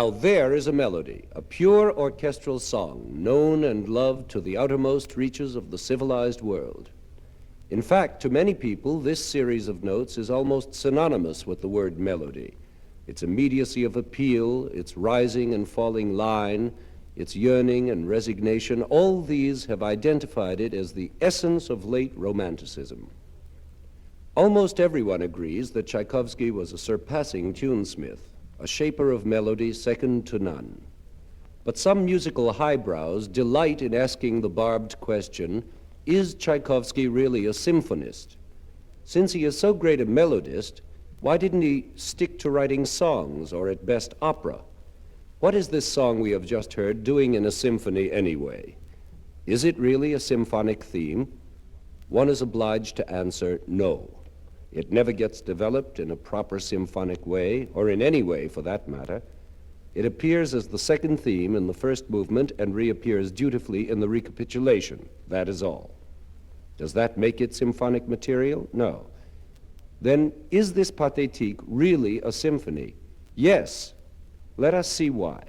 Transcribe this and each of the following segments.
Now there is a melody, a pure orchestral song, known and loved to the outermost reaches of the civilized world. In fact, to many people, this series of notes is almost synonymous with the word melody. Its immediacy of appeal, its rising and falling line, its yearning and resignation, all these have identified it as the essence of late Romanticism. Almost everyone agrees that Tchaikovsky was a surpassing tunesmith, a shaper of melody second to none. But some musical highbrows delight in asking the barbed question, is Tchaikovsky really a symphonist? Since he is so great a melodist, why didn't he stick to writing songs, or at best opera? What is this song we have just heard doing in a symphony anyway? Is it really a symphonic theme? One is obliged to answer no. It never gets developed in a proper symphonic way, or in any way for that matter. It appears as the second theme in the first movement and reappears dutifully in the recapitulation. That is all. Does that make it symphonic material? No. Then is this Pathetique really a symphony? Yes. Let us see why.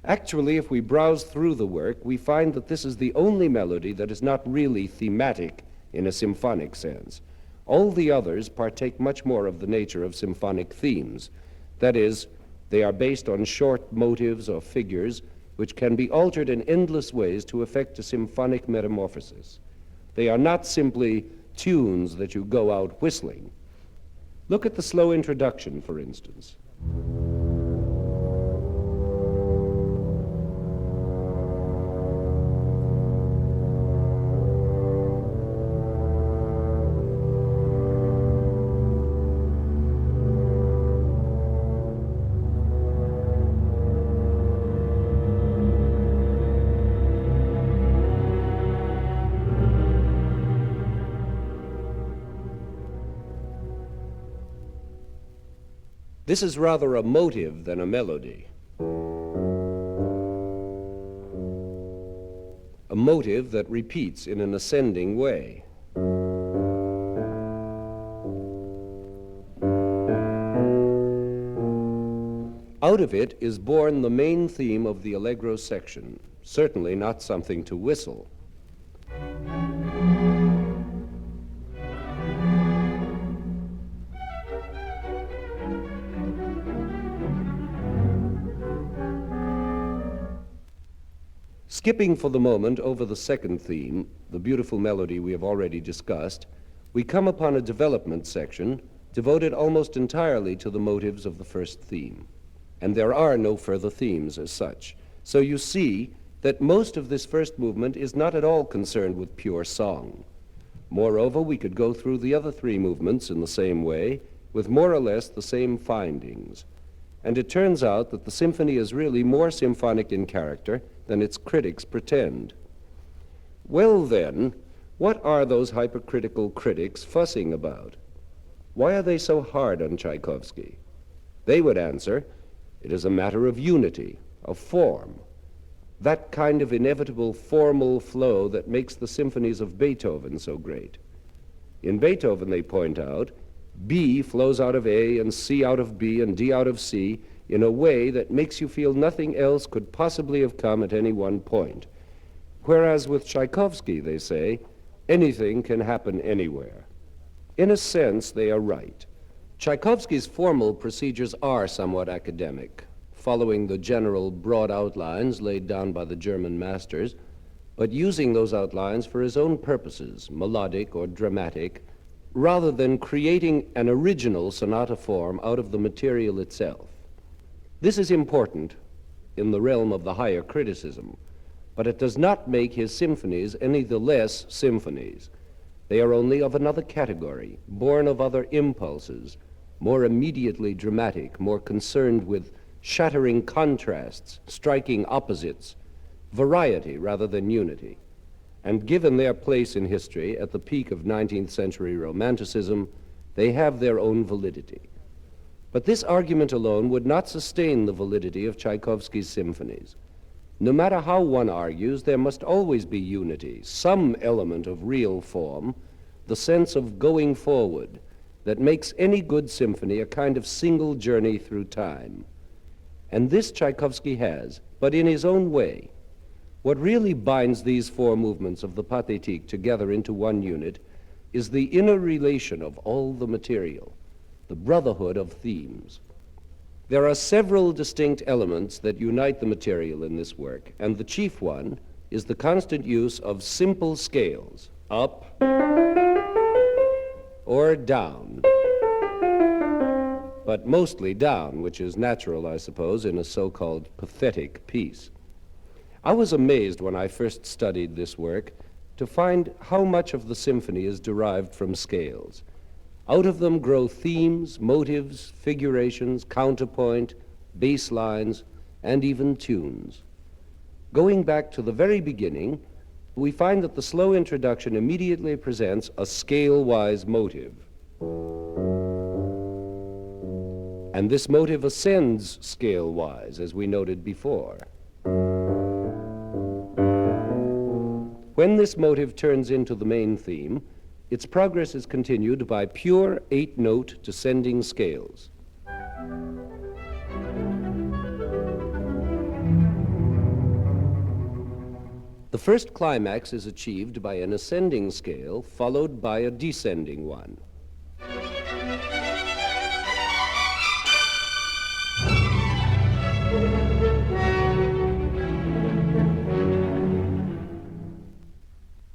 Actually, if we browse through the work, we find that this is the only melody that is not really thematic in a symphonic sense. All the others partake much more of the nature of symphonic themes. That is, they are based on short motives or figures which can be altered in endless ways to effect a symphonic metamorphosis. They are not simply tunes that you go out whistling. Look at the slow introduction, for instance. This is rather a motive than a melody. A motive that repeats in an ascending way. Out of it is born the main theme of the allegro section, certainly not something to whistle. Skipping for the moment over the second theme, the beautiful melody we have already discussed, we come upon a development section devoted almost entirely to the motives of the first theme. And there are no further themes as such. So you see that most of this first movement is not at all concerned with pure song. Moreover, we could go through the other three movements in the same way, with more or less the same findings. And it turns out that the symphony is really more symphonic in character than its critics pretend. Well then, what are those hypercritical critics fussing about? Why are they so hard on Tchaikovsky? They would answer, it is a matter of unity, of form. That kind of inevitable formal flow that makes the symphonies of Beethoven so great. In Beethoven, they point out, B flows out of A and C out of B and D out of C in a way that makes you feel nothing else could possibly have come at any one point. Whereas with Tchaikovsky, they say, anything can happen anywhere. In a sense, they are right. Tchaikovsky's formal procedures are somewhat academic, following the general broad outlines laid down by the German masters, but using those outlines for his own purposes, melodic or dramatic, rather than creating an original sonata form out of the material itself. This is important in the realm of the higher criticism, but it does not make his symphonies any the less symphonies. They are only of another category, born of other impulses, more immediately dramatic, more concerned with shattering contrasts, striking opposites, variety rather than unity. And given their place in history at the peak of 19th century Romanticism, they have their own validity. But this argument alone would not sustain the validity of Tchaikovsky's symphonies. No matter how one argues, there must always be unity, some element of real form, the sense of going forward, that makes any good symphony a kind of single journey through time. And this Tchaikovsky has, but in his own way. What really binds these four movements of the Pathetique together into one unit is the inner relation of all the material, the brotherhood of themes. There are several distinct elements that unite the material in this work, and the chief one is the constant use of simple scales, up or down, but mostly down, which is natural, I suppose, in a so-called pathetic piece. I was amazed when I first studied this work to find how much of the symphony is derived from scales. Out of them grow themes, motives, figurations, counterpoint, bass lines, and even tunes. Going back to the very beginning, we find that the slow introduction immediately presents a scale-wise motive. And this motive ascends scale-wise, as we noted before. When this motive turns into the main theme, its progress is continued by pure 8-note descending scales. The first climax is achieved by an ascending scale followed by a descending one.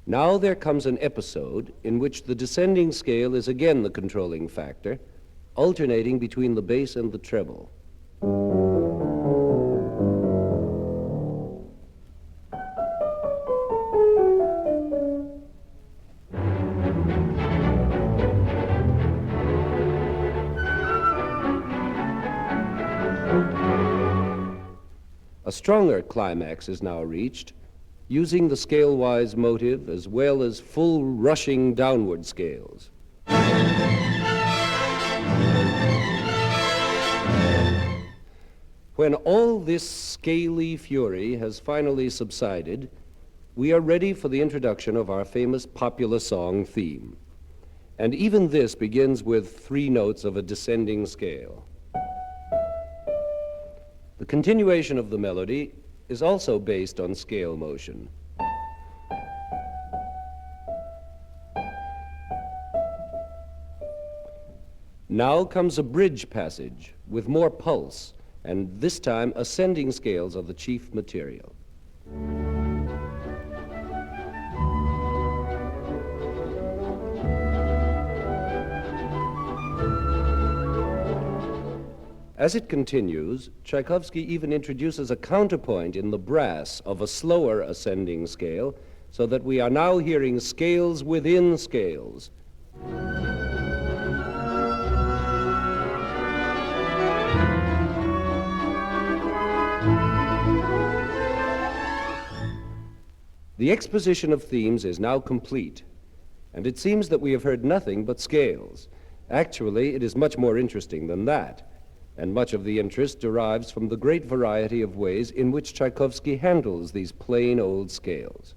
Now there comes an episode in which the descending scale is again the controlling factor, alternating between the bass and the treble. A stronger climax is now reached, using the scale-wise motive as well as full rushing downward scales. When all this scaly fury has finally subsided, we are ready for the introduction of our famous popular song theme. And even this begins with 3 notes of a descending scale. The continuation of the melody is also based on scale motion. Now comes a bridge passage with more pulse, and this time ascending scales are the chief material. As it continues, Tchaikovsky even introduces a counterpoint in the brass of a slower ascending scale, so that we are now hearing scales within scales. The exposition of themes is now complete, and it seems that we have heard nothing but scales. Actually, it is much more interesting than that. And much of the interest derives from the great variety of ways in which Tchaikovsky handles these plain old scales.